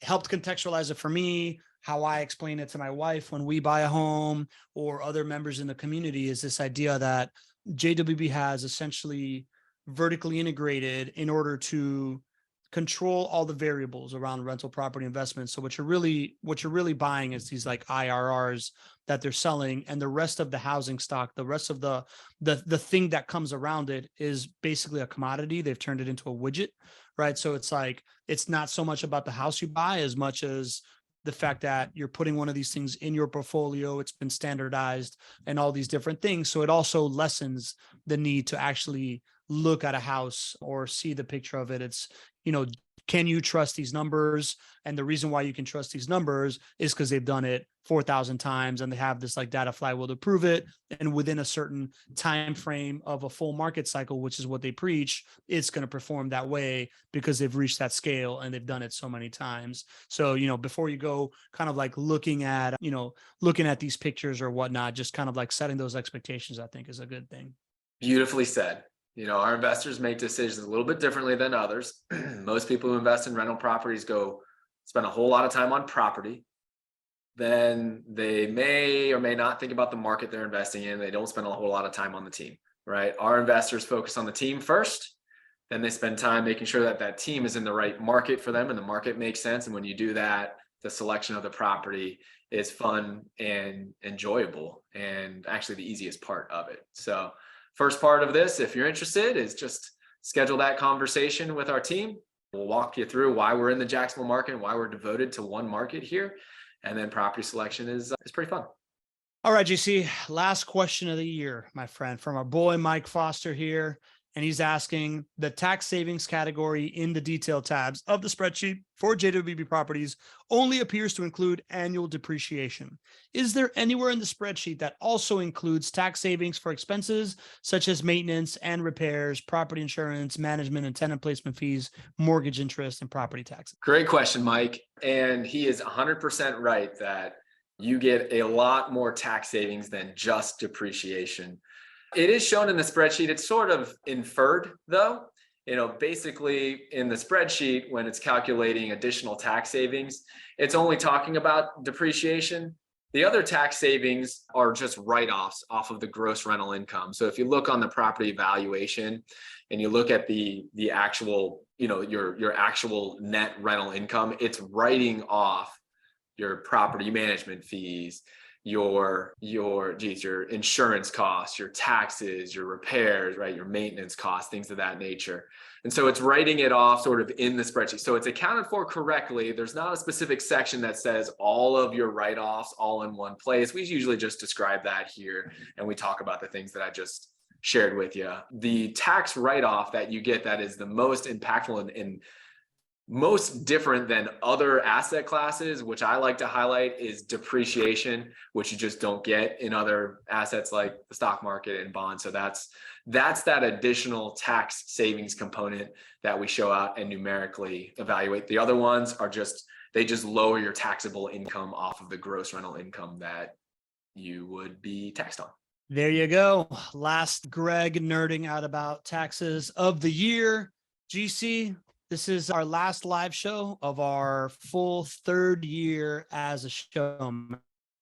contextualize it for me, how I explain it to my wife when we buy a home or other members in the community, is this idea that JWB has essentially vertically integrated in order to control all the variables around rental property investments. So what you're really buying is these like IRRs that they're selling, and the rest of the housing stock, the rest of the thing that comes around it is basically a commodity. They've turned it into a widget, right? So it's like, it's not so much about the house you buy as much as the fact that you're putting one of these things in your portfolio. It's been standardized and all these different things. So it also lessens the need to actually look at a house or see the picture of it. It's, can you trust these numbers? And the reason why you can trust these numbers is because they've done it 4,000 times and they have this like data flywheel to prove it. And within a certain time frame of a full market cycle, which is what they preach, it's going to perform that way because they've reached that scale and they've done it so many times. So, before you go kind of like looking at these pictures or whatnot, just kind of like setting those expectations, I think is a good thing. Beautifully said. Our investors make decisions a little bit differently than others. Most people who invest in rental properties spend a whole lot of time on property. Then they may or may not think about the market they're investing in. They don't spend a whole lot of time on the team, right? Our investors focus on the team first. Then they spend time making sure that that team is in the right market for them and the market makes sense. And when you do that, the selection of the property is fun and enjoyable, and actually the easiest part of it. So first part of this, if you're interested, is just schedule that conversation with our team. We'll walk you through why we're in the Jacksonville market and why we're devoted to one market here. And then property selection is pretty fun. All right, JC, last question of the year, my friend, from our boy, Mike Foster here. And he's asking, the tax savings category in the detail tabs of the spreadsheet for JWB properties only appears to include annual depreciation. Is there anywhere in the spreadsheet that also includes tax savings for expenses such as maintenance and repairs, property insurance, management and tenant placement fees, mortgage interest, and property taxes? Great question, Mike. And he is 100% right that you get a lot more tax savings than just depreciation. It is shown in the spreadsheet. It's sort of inferred though. Basically in the spreadsheet, when it's calculating additional tax savings, it's only talking about depreciation. The other tax savings are just write-offs off of the gross rental income. So if you look on the property valuation and you look at the actual, your actual net rental income, it's writing off your property management fees, your insurance costs, your taxes, your repairs, right? Your maintenance costs, things of that nature. And so it's writing it off sort of in the spreadsheet. So it's accounted for correctly. There's not a specific section that says all of your write-offs all in one place. We usually just describe that here and we talk about the things that I just shared with you. The tax write-off that you get that is the most impactful and most different than other asset classes, which I like to highlight, is depreciation, which you just don't get in other assets like the stock market and bonds. So that's that additional tax savings component that we show out and numerically evaluate. The other ones are they just lower your taxable income off of the gross rental income that you would be taxed on. There you go. Last Gregg nerding out about taxes of the year. GC, this is our last live show of our full third year as a show,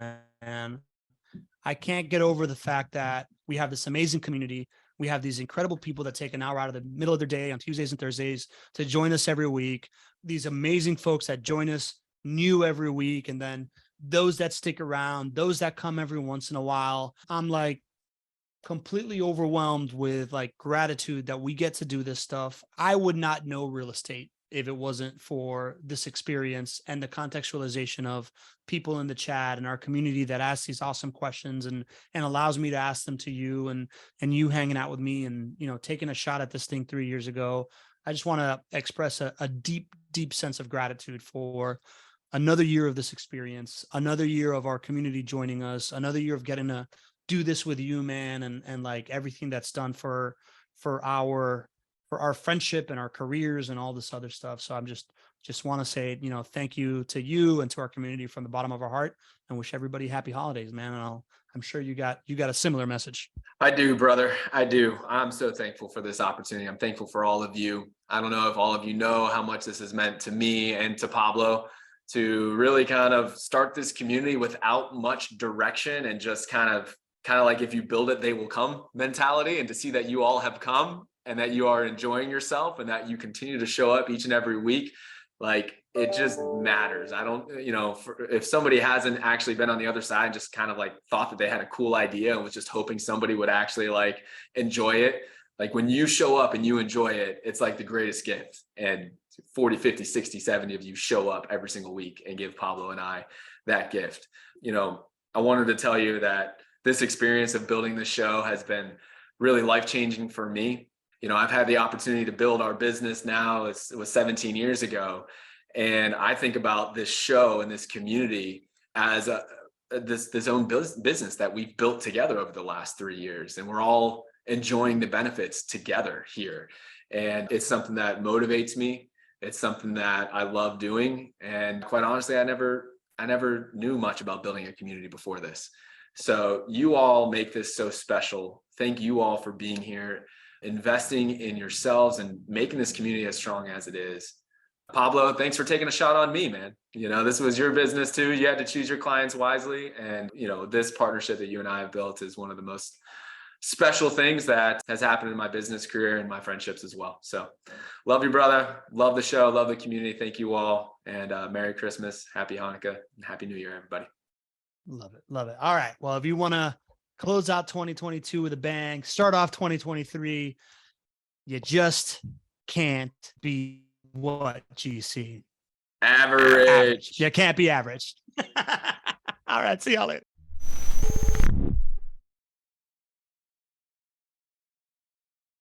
man. I can't get over the fact that we have this amazing community. We have these incredible people that take an hour out of the middle of their day on Tuesdays and Thursdays to join us every week. These amazing folks that join us new every week. And then those that stick around, those that come every once in a while. I'm like completely overwhelmed with like gratitude that we get to do this stuff. I would not know real estate if it wasn't for this experience and the contextualization of people in the chat and our community that asks these awesome questions and allows me to ask them to you and you hanging out with me and, you know, taking a shot at this thing 3 years ago. I just want to express a deep, deep sense of gratitude for another year of this experience, another year of our community joining us, another year of getting to do this with you, man. And like everything that's done for our friendship and our careers and all this other stuff. So I'm just want to say, you know, thank you to you and to our community from the bottom of our heart, and wish everybody happy holidays, man. And I'm sure you got a similar message. I do, brother. I do. I'm so thankful for this opportunity. I'm thankful for all of you. I don't know if all of you know how much this has meant to me and to Pablo to really kind of start this community without much direction and just kind of like, if you build it, they will come mentality, and to see that you all have come and that you are enjoying yourself and that you continue to show up each and every week. Like, it just matters. I don't, you know, if somebody hasn't actually been on the other side and just kind of like thought that they had a cool idea and was just hoping somebody would actually like enjoy it. Like, when you show up and you enjoy it, it's like the greatest gift. And 40, 50, 60, 70 of you show up every single week and give Pablo and I that gift. You know, I wanted to tell you that this experience of building this show has been really life-changing for me. You know, I've had the opportunity to build our business now. It was 17 years ago. And I think about this show and this community as this own business that we've built together over the last 3 years. And we're all enjoying the benefits together here. And it's something that motivates me. It's something that I love doing. And quite honestly, I never knew much about building a community before this. So you all make this so special. Thank you all for being here, investing in yourselves and making this community as strong as it is. Pablo, thanks for taking a shot on me, man. You know, this was your business too. You had to choose your clients wisely. And, you know, this partnership that you and I have built is one of the most special things that has happened in my business career and my friendships as well. So love you, brother. Love the show. Love the community. Thank you all. And Merry Christmas, Happy Hanukkah, and Happy New Year, everybody. Love it. Love it. All right. Well, if you want to close out 2022 with a bang, start off 2023, you just can't be what, GC? Average. You can't be average. All right. See y'all later.